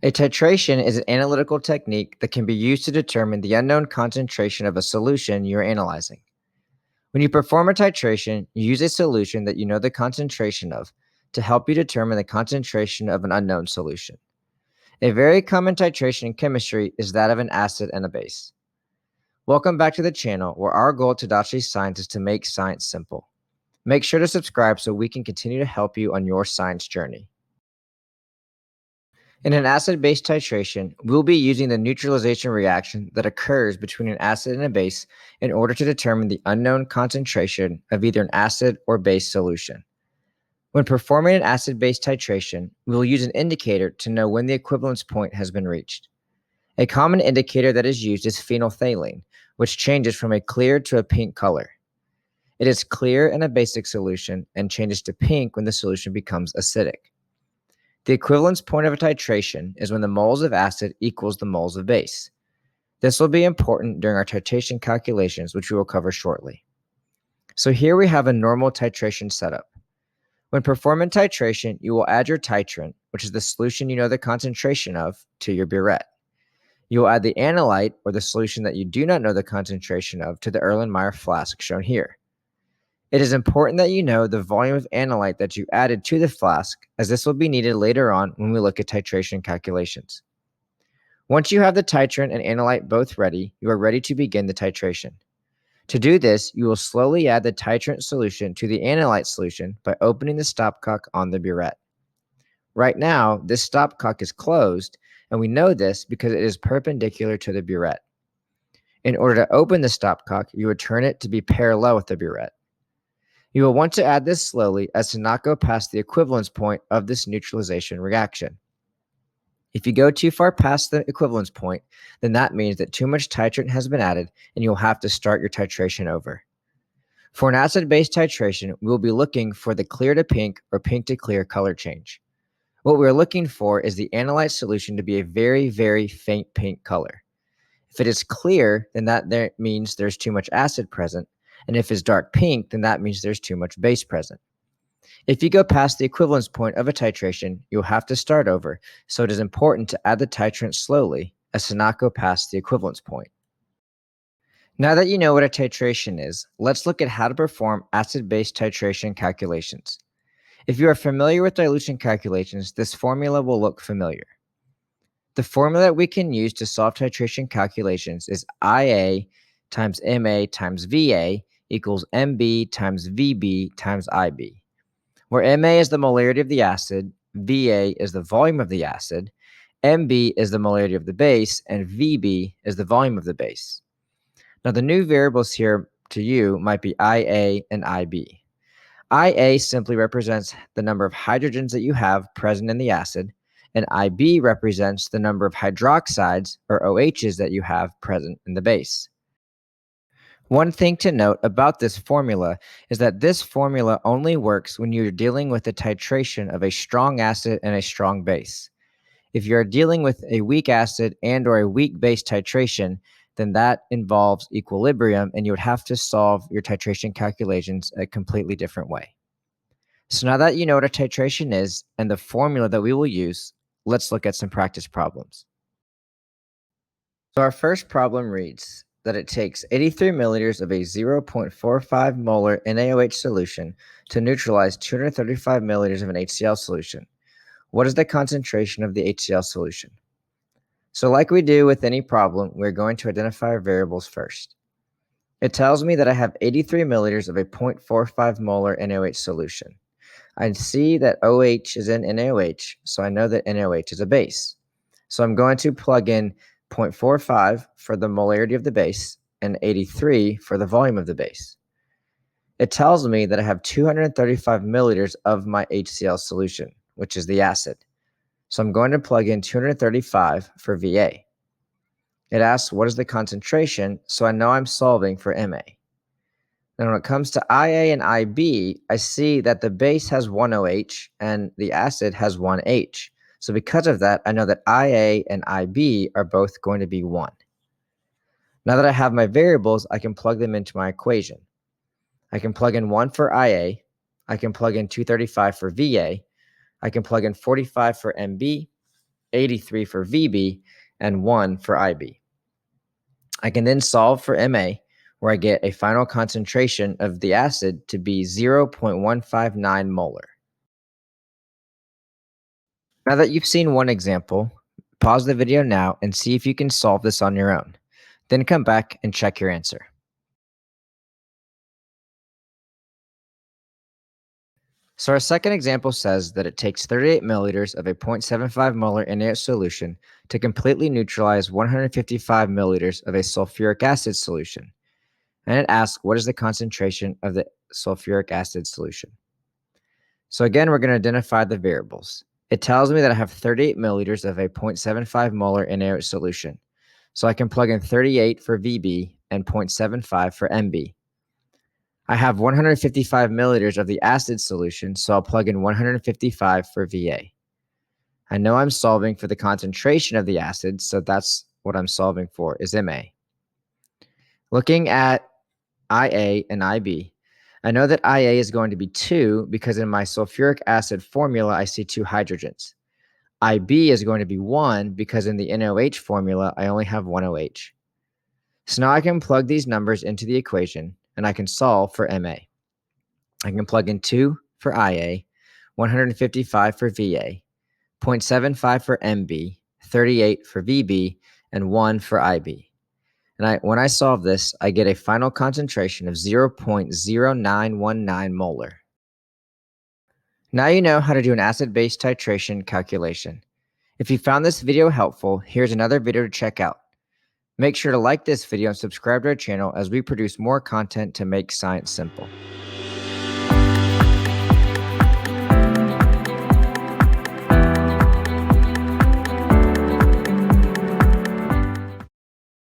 A titration is an analytical technique that can be used to determine the unknown concentration of a solution you're analyzing. When you perform a titration, you use a solution that you know the concentration of to help you determine the concentration of an unknown solution. A very common titration in chemistry is that of an acid and a base. Welcome back to the channel, where our goal at Tadashi Science is to make science simple. Make sure to subscribe so we can continue to help you on your science journey. In an acid-base titration, we'll be using the neutralization reaction that occurs between an acid and a base in order to determine the unknown concentration of either an acid or base solution. When performing an acid-base titration, we'll use an indicator to know when the equivalence point has been reached. A common indicator that is used is phenolphthalein, which changes from a clear to a pink color. It is clear in a basic solution and changes to pink when the solution becomes acidic. The equivalence point of a titration is when the moles of acid equals the moles of base. This will be important during our titration calculations, which we will cover shortly. So here we have a normal titration setup. When performing titration, you will add your titrant, which is the solution you know the concentration of, to your burette. You will add the analyte, or the solution that you do not know the concentration of, to the Erlenmeyer flask shown here. It is important that you know the volume of analyte that you added to the flask, as this will be needed later on when we look at titration calculations. Once you have the titrant and analyte both ready, you are ready to begin the titration. To do this, you will slowly add the titrant solution to the analyte solution by opening the stopcock on the burette. Right now, this stopcock is closed, and we know this because it is perpendicular to the burette. In order to open the stopcock, you would turn it to be parallel with the burette. You will want to add this slowly as to not go past the equivalence point of this neutralization reaction. If you go too far past the equivalence point, then that means that too much titrant has been added and you'll have to start your titration over. For an acid-base titration, we will be looking for the clear to pink or pink to clear color change. What we're looking for is the analyte solution to be a very, very faint pink color. If it is clear, then that means there's too much acid present, and if it's dark pink, then that means there's too much base present. If you go past the equivalence point of a titration, you'll have to start over, so it is important to add the titrant slowly as to not go past the equivalence point. Now that you know what a titration is, let's look at how to perform acid-base titration calculations. If you are familiar with dilution calculations, this formula will look familiar. The formula that we can use to solve titration calculations is IA times MA times VA equals MB times VB times IB, where MA is the molarity of the acid, VA is the volume of the acid, MB is the molarity of the base, and VB is the volume of the base. Now, the new variables here to you might be IA and IB. IA simply represents the number of hydrogens that you have present in the acid, and IB represents the number of hydroxides, or OHs, that you have present in the base. One thing to note about this formula is that this formula only works when you're dealing with the titration of a strong acid and a strong base. If you're dealing with a weak acid and or a weak base titration, then that involves equilibrium, and you would have to solve your titration calculations a completely different way. So now that you know what a titration is and the formula that we will use, let's look at some practice problems. So our first problem reads that it takes 83 milliliters of a 0.45 molar NaOH solution to neutralize 235 milliliters of an HCl solution. What is the concentration of the HCl solution? So like we do with any problem, we're going to identify our variables first. It tells me that I have 83 milliliters of a 0.45 molar NaOH solution. I see that OH is in NaOH, so I know that NaOH is a base. So I'm going to plug in 0.45 for the molarity of the base and 83 for the volume of the base. It tells me that I have 235 milliliters of my HCl solution, which is the acid. So I'm going to plug in 235 for VA. It asks what is the concentration, so I know I'm solving for MA. Now when it comes to IA and IB, I see that the base has one OH and the acid has one H. So because of that, I know that IA and IB are both going to be 1. Now that I have my variables, I can plug them into my equation. I can plug in 1 for IA, I can plug in 235 for VA, I can plug in 45 for MB, 83 for VB, and 1 for IB. I can then solve for Ma, where I get a final concentration of the acid to be 0.159 molar. Now that you've seen one example, pause the video now and see if you can solve this on your own. Then come back and check your answer. So our second example says that it takes 38 milliliters of a 0.75 molar NaOH solution to completely neutralize 155 milliliters of a sulfuric acid solution. And it asks, what is the concentration of the sulfuric acid solution? So again, we're going to identify the variables. It tells me that I have 38 milliliters of a 0.75 molar NaOH solution. So I can plug in 38 for VB and 0.75 for MB. I have 155 milliliters of the acid solution, so I'll plug in 155 for VA. I know I'm solving for the concentration of the acid, so that's what I'm solving for is Ma. Looking at IA and IB, I know that IA is going to be 2 because in my sulfuric acid formula, I see 2 hydrogens. IB is going to be 1 because in the NOH formula, I only have 1 OH. So now I can plug these numbers into the equation, and I can solve for Ma. I can plug in 2 for IA, 155 for VA, 0.75 for MB, 38 for VB, and 1 for IB. And when I solve this, I get a final concentration of 0.0919 molar. Now you know how to do an acid-base titration calculation. If you found this video helpful, here's another video to check out. Make sure to like this video and subscribe to our channel as we produce more content to make science simple.